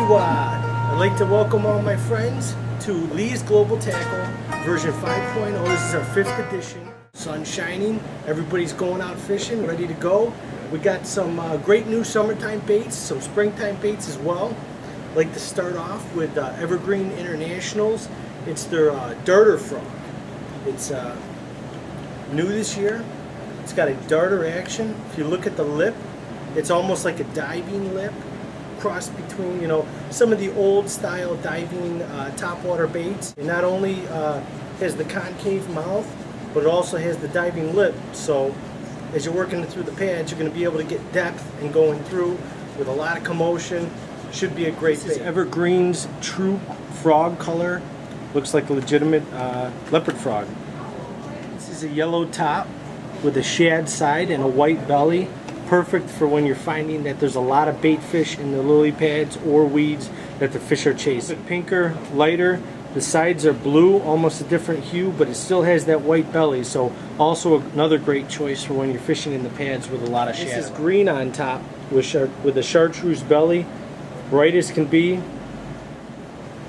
Konnichiwa! I'd like to welcome all my friends to Lee's Global Tackle version 5.0. This is our 5th edition. Sun's shining, everybody's going out fishing, ready to go. We got some great new summertime baits, some springtime baits as well. I'd like to start off with EverGreen Internationals. It's their darter frog. It's new this year. It's got a darter action. If you look at the lip, it's almost like a diving lip, cross between, you know, some of the old style diving topwater baits. It not only has the concave mouth, but it also has the diving lip. So as you're working through the pads, you're going to be able to get depth and going through with a lot of commotion. Should be a great bait. This is EverGreen's true frog color. Looks like a legitimate leopard frog. This is a yellow top with a shad side and a white belly. Perfect for when you're finding that there's a lot of bait fish in the lily pads or weeds that the fish are chasing. Pinker, lighter. The sides are blue, almost a different hue, but it still has that white belly. So also another great choice for when you're fishing in the pads with a lot of shad. This is green on top with a chartreuse belly, bright as can be.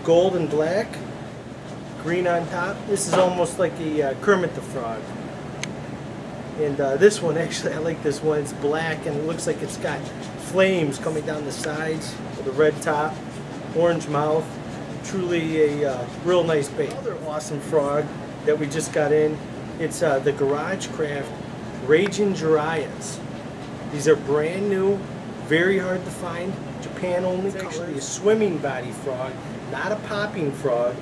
Gold and black. Green on top. This is almost like a Kermit the Frog. And this one, actually, I like this one. It's black and it looks like it's got flames coming down the sides with a red top, orange mouth. Truly a real nice bait. Another awesome frog that we just got in. It's the Garagecraft Raging Jiraiya's. These are brand new, very hard to find, Japan only color. It's actually a swimming body frog, not a popping frog.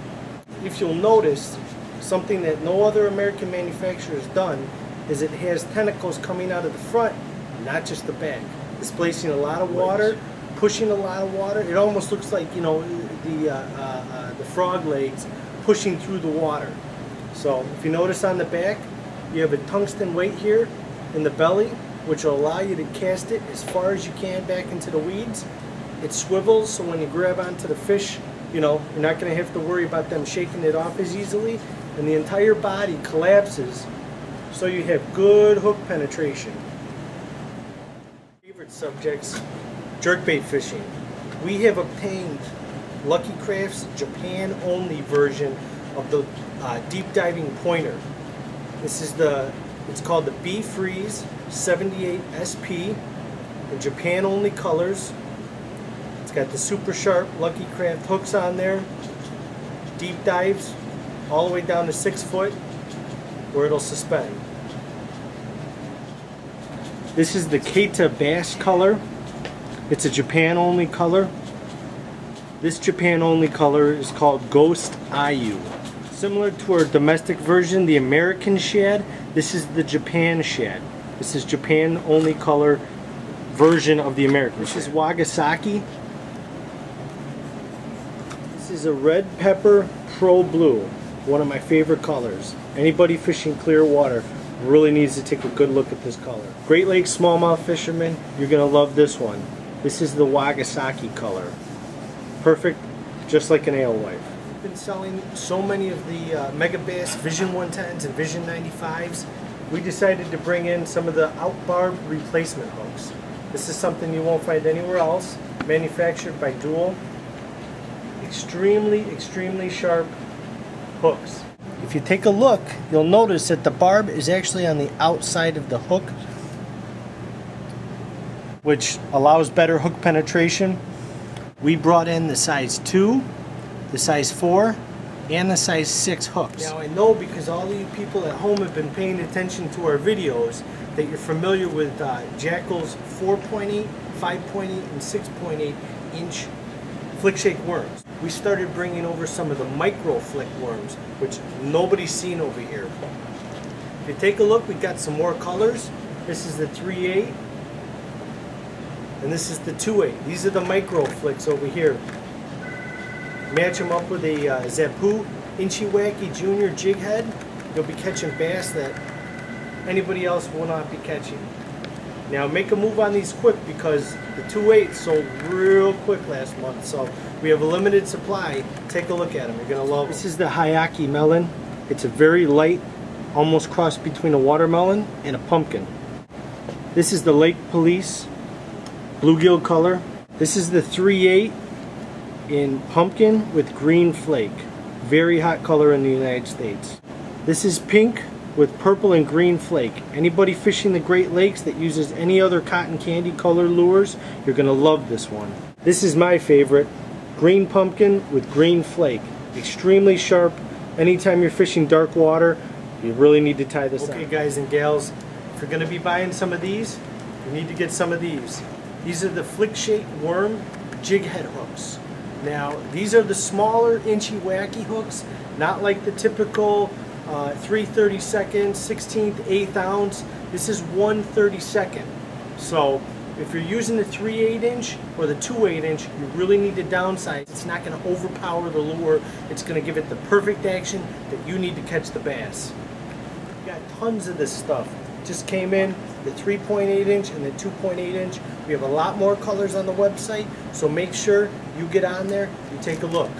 If you'll notice, something that no other American manufacturer has done is it has tentacles coming out of the front, not just the back. Displacing a lot of water, pushing a lot of water. It almost looks like, you know, the frog legs pushing through the water. So if you notice on the back, you have a tungsten weight here in the belly, which will allow you to cast it as far as you can back into the weeds. It swivels, so when you grab onto the fish, you know, you're not going to have to worry about them shaking it off as easily. And the entire body collapses, so you have good hook penetration. Favorite subjects, jerkbait fishing. We have obtained Lucky Craft's Japan only version of the deep diving pointer. This is it's called the B Freeze 78 SP in Japan only colors. It's got the super sharp Lucky Craft hooks on there. Deep dives all the way down to 6 foot where it'll suspend. This is the Keita Bass color. It's a Japan only color. This Japan only color is called Ghost Ayu. Similar to our domestic version, the American shad, this is the Japan shad. This is Japan only color version of the American shad. This is Wagasaki. This is a red pepper pro blue, one of my favorite colors. Anybody fishing clear water really needs to take a good look at this color. Great Lakes smallmouth fishermen, you're going to love this one. This is the Wagasaki color. Perfect, just like an alewife. We've been selling so many of the Megabass Vision 110s and Vision 95s. We decided to bring in some of the out-barb replacement hooks. This is something you won't find anywhere else. Manufactured by Duel. Extremely, extremely sharp hooks. If you take a look, you'll notice that the barb is actually on the outside of the hook, which allows better hook penetration. We brought in the size 2, the size 4, and the size 6 hooks. Now I know, because all of you people at home have been paying attention to our videos, that you're familiar with Jackall's 4.8, 5.8, and 6.8 inch flick shake worms. We started bringing over some of the micro flick worms, which nobody's seen over here. If you take a look, we got some more colors. This is the 3.8, and this is the 2.8. These are the micro flicks over here. Match them up with a Zappu Inchy Wacky Junior jig head. You'll be catching bass that anybody else will not be catching. Now make a move on these quick, because the 2.8 sold real quick last month, so we have a limited supply. Take a look at them, you're going to love them. This is the Hayaki melon. It's a very light, almost cross between a watermelon and a pumpkin. This is the Lake Police bluegill color. This is the 3.8 in pumpkin with green flake. Very hot color in the United States. This is pink with purple and green flake. Anybody fishing the Great Lakes that uses any other cotton candy color lures, you're gonna love this one. This is my favorite, green pumpkin with green flake. Extremely sharp. Anytime you're fishing dark water, you really need to tie this on. Okay guys and gals, if you're gonna be buying some of these, you need to get some of these. These are the flick-shaped worm jig head hooks. Now, these are the smaller inchy wacky hooks, not like the typical 3/32, 16th, 1/8 ounce. This is 1/32. So if you're using the 3/8 inch or the 2/8 inch, you really need to downsize. It's not going to overpower the lure. It's going to give it the perfect action that you need to catch the bass. We got tons of this stuff. Just came in, the 3.8 inch and the 2.8 inch. We have a lot more colors on the website, so make sure you get on there and take a look.